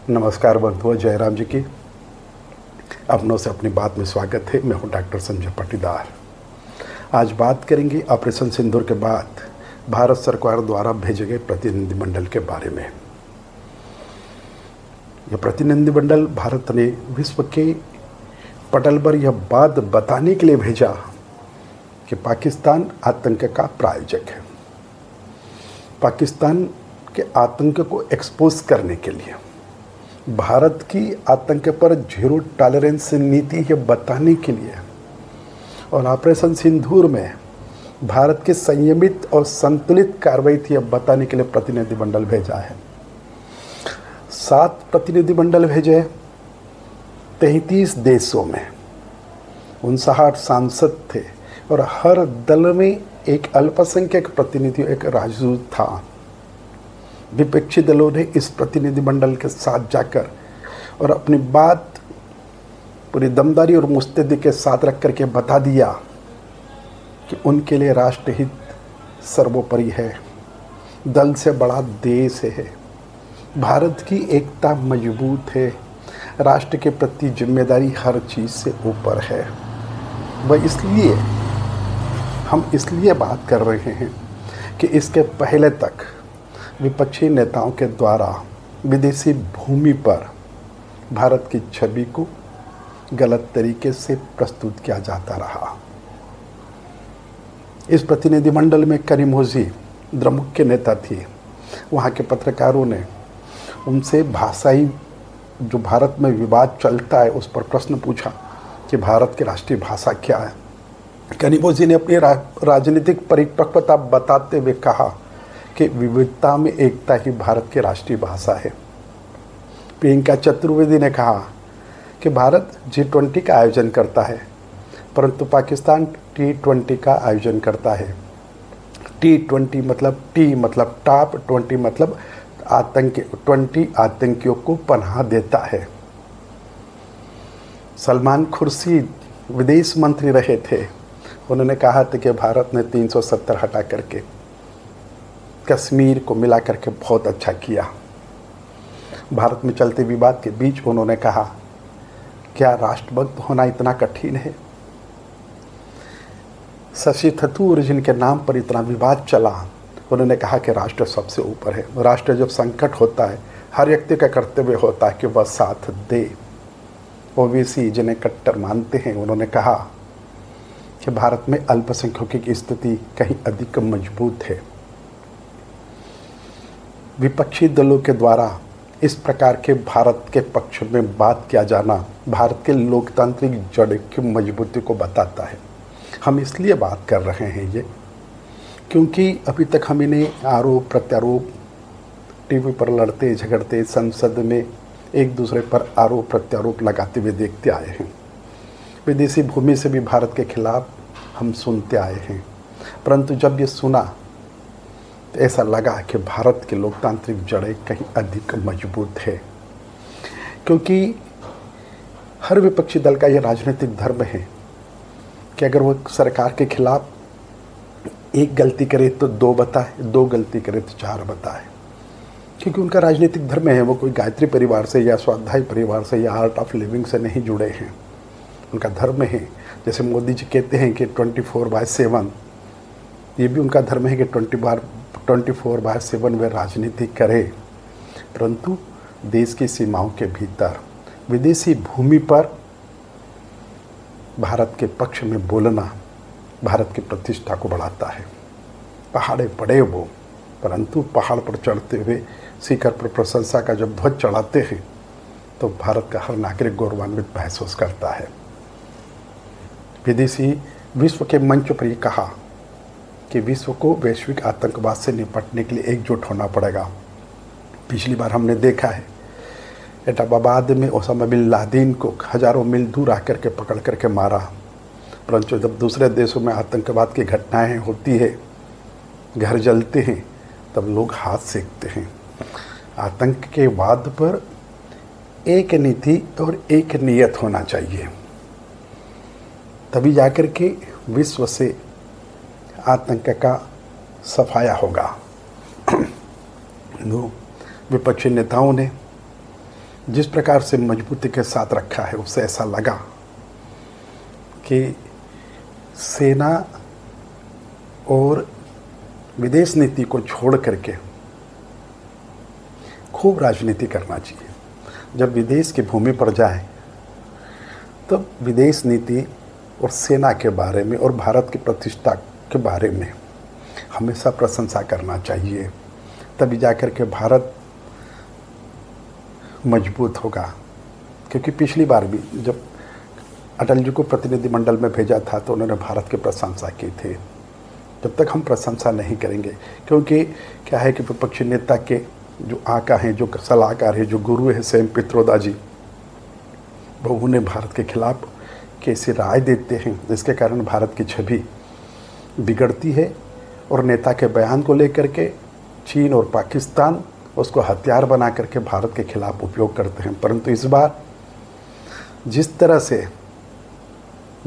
नमस्कार बंधुओं, जयराम जी की अपनों से अपनी बात में स्वागत है। मैं हूं डॉक्टर संजय पाटीदार। आज बात करेंगे ऑपरेशन सिंदूर के बाद भारत सरकार द्वारा भेजे गए प्रतिनिधिमंडल के बारे में। यह प्रतिनिधिमंडल भारत ने विश्व के पटल पर यह बात बताने के लिए भेजा कि पाकिस्तान आतंक का प्रायोजक है। पाकिस्तान के आतंक को एक्सपोज करने के लिए भारत की आतंक पर जीरो टॉलरेंस नीति ये बताने के लिए और ऑपरेशन सिंदूर में भारत के संयमित और संतुलित कार्रवाई थी यह बताने के लिए प्रतिनिधिमंडल भेजा है। 7 प्रतिनिधिमंडल भेजे 33 देशों में, 59 सांसद थे और हर दल में एक अल्पसंख्यक प्रतिनिधि, एक राजदूत था। विपक्षी दलों ने इस प्रतिनिधिमंडल के साथ जाकर और अपनी बात पूरी दमदारी और मुस्तैदी के साथ रख करके बता दिया कि उनके लिए राष्ट्रहित सर्वोपरि है, दल से बड़ा देश है, भारत की एकता मजबूत है, राष्ट्र के प्रति जिम्मेदारी हर चीज़ से ऊपर है। वह इसलिए हम इसलिए बात कर रहे हैं कि इसके पहले तक विपक्षी नेताओं के द्वारा विदेशी भूमि पर भारत की छवि को गलत तरीके से प्रस्तुत किया जाता रहा। इस प्रतिनिधिमंडल में करीमोजी द्रमुक के नेता थी। वहाँ के पत्रकारों ने उनसे भाषाई जो भारत में विवाद चलता है उस पर प्रश्न पूछा कि भारत की राष्ट्रीय भाषा क्या है। करीमोजी ने अपनी राजनीतिक परिपक्वता बताते हुए कहा कि विविधता में एकता ही भारत की राष्ट्रीय भाषा है। प्रियंका चतुर्वेदी ने कहा कि भारत G20 का आयोजन करता है परंतु पाकिस्तान T20 का आयोजन करता है। T20 मतलब T मतलब टॉप, 20 मतलब आतंकी, 20 आतंकियों को पनाह देता है। सलमान खुर्शीद विदेश मंत्री रहे थे। उन्होंने कहा था कि भारत ने 370 हटा करके कश्मीर को मिला करके बहुत अच्छा किया। भारत में चलते विवाद के बीच उन्होंने कहा, क्या राष्ट्रभक्त होना इतना कठिन है? शशि थरूर जिनके नाम पर इतना विवाद चला, उन्होंने कहा कि राष्ट्र सबसे ऊपर है। राष्ट्र जब संकट होता है हर व्यक्ति का कर्तव्य होता है कि वह साथ दे। ओवैसी जिन्हें कट्टर मानते हैं, उन्होंने कहा कि भारत में अल्पसंख्यकों की स्थिति कहीं अधिक मजबूत है। विपक्षी दलों के द्वारा इस प्रकार के भारत के पक्ष में बात किया जाना भारत के लोकतांत्रिक जड़ की मजबूती को बताता है। हम इसलिए बात कर रहे हैं ये क्योंकि अभी तक हम इन्हें आरोप प्रत्यारोप टीवी पर लड़ते झगड़ते, संसद में एक दूसरे पर आरोप प्रत्यारोप लगाते हुए देखते आए हैं। विदेशी भूमि से भी भारत के खिलाफ हम सुनते आए हैं, परंतु जब ये सुना तो ऐसा लगा कि भारत के लोकतांत्रिक जड़ें कहीं अधिक मजबूत है। क्योंकि हर विपक्षी दल का यह राजनीतिक धर्म है कि अगर वो सरकार के खिलाफ एक गलती करे तो 2 बताए, 2 गलती करे तो 4 बताए। क्योंकि उनका राजनीतिक धर्म है। वो कोई गायत्री परिवार से या स्वाध्याय परिवार से या आर्ट ऑफ लिविंग से नहीं जुड़े हैं। उनका धर्म है। जैसे मोदी जी कहते हैं कि 24/7, ये भी उनका धर्म है कि 24/7 वे राजनीति करें, परंतु देश की सीमाओं के भीतर विदेशी भूमि पर भारत के पक्ष में बोलना भारत की प्रतिष्ठा को बढ़ाता है। पहाड़े पड़े वो, परंतु पहाड़ पर चढ़ते हुए शिखर पर प्रशंसा का जब ध्वज चढ़ाते हैं तो भारत का हर नागरिक गौरवान्वित महसूस करता है। विदेशी विश्व के मंच पर ये कहा कि विश्व को वैश्विक आतंकवाद से निपटने के लिए एकजुट होना पड़ेगा। पिछली बार हमने देखा है एटाबाद में ओसामा बिन लादेन को हजारों मील दूर आकर के पकड़ करके मारा, परंतु जब दूसरे देशों में आतंकवाद की घटनाएं होती है, घर जलते हैं, तब लोग हाथ सेकते हैं। आतंक के वाद पर एक नीति और एक नियत होना चाहिए, तभी जाकर के विश्व से आतंक का सफाया होगा। विपक्षी नेताओं ने जिस प्रकार से मजबूती के साथ रखा है, उससे ऐसा लगा कि सेना और विदेश नीति को छोड़ करके खूब राजनीति करना चाहिए। जब विदेश की भूमि पर जाए तब विदेश नीति और सेना के बारे में और भारत की प्रतिष्ठा के बारे में हमेशा प्रशंसा करना चाहिए। तभी जाकर के भारत मजबूत होगा। क्योंकि पिछली बार भी जब अटल जी को प्रतिनिधिमंडल में भेजा था तो उन्होंने भारत की प्रशंसा की थी। जब तक हम प्रशंसा नहीं करेंगे, क्योंकि क्या है कि विपक्षी नेता के जो आका हैं, जो सलाहकार हैं, जो गुरु हैं सैम पित्रोदा जी, वो उन्हें भारत के खिलाफ कैसी राय देते हैं, जिसके कारण भारत की छवि बिगड़ती है और नेता के बयान को लेकर के चीन और पाकिस्तान उसको हथियार बना करके भारत के खिलाफ उपयोग करते हैं। परंतु इस बार जिस तरह से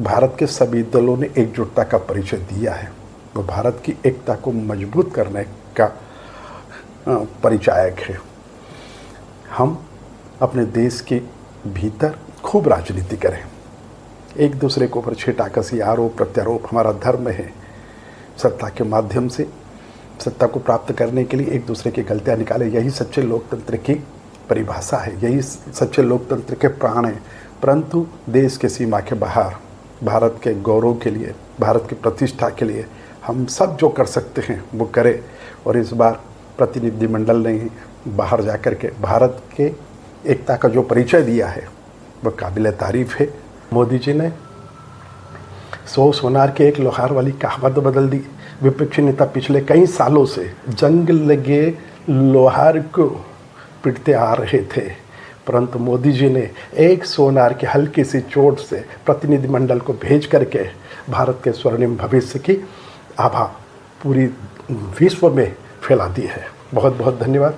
भारत के सभी दलों ने एकजुटता का परिचय दिया है, वो भारत की एकता को मजबूत करने का परिचायक है। हम अपने देश के भीतर खूब राजनीति करें, एक दूसरे के ऊपर छीटाकसी, आरोप प्रत्यारोप हमारा धर्म है। सत्ता के माध्यम से सत्ता को प्राप्त करने के लिए एक दूसरे की गलतियां निकालें, यही सच्चे लोकतंत्र की परिभाषा है, यही सच्चे लोकतंत्र के प्राण हैं। परंतु देश के सीमा के बाहर भारत के गौरव के लिए, भारत की प्रतिष्ठा के लिए हम सब जो कर सकते हैं वो करें। और इस बार प्रतिनिधिमंडल ने बाहर जाकर के भारत के एकता का जो परिचय दिया है वह काबिल तारीफ़ है। मोदी जी ने 100 सोनार के एक लोहार वाली कहावत बदल दी। विपक्षी नेता पिछले कई सालों से जंग लगे लोहार को पीटते आ रहे थे, परंतु मोदी जी ने एक सोनार की हल्की सी चोट से प्रतिनिधिमंडल को भेज करके भारत के स्वर्णिम भविष्य की आभा पूरी विश्व में फैला दी है। बहुत बहुत धन्यवाद।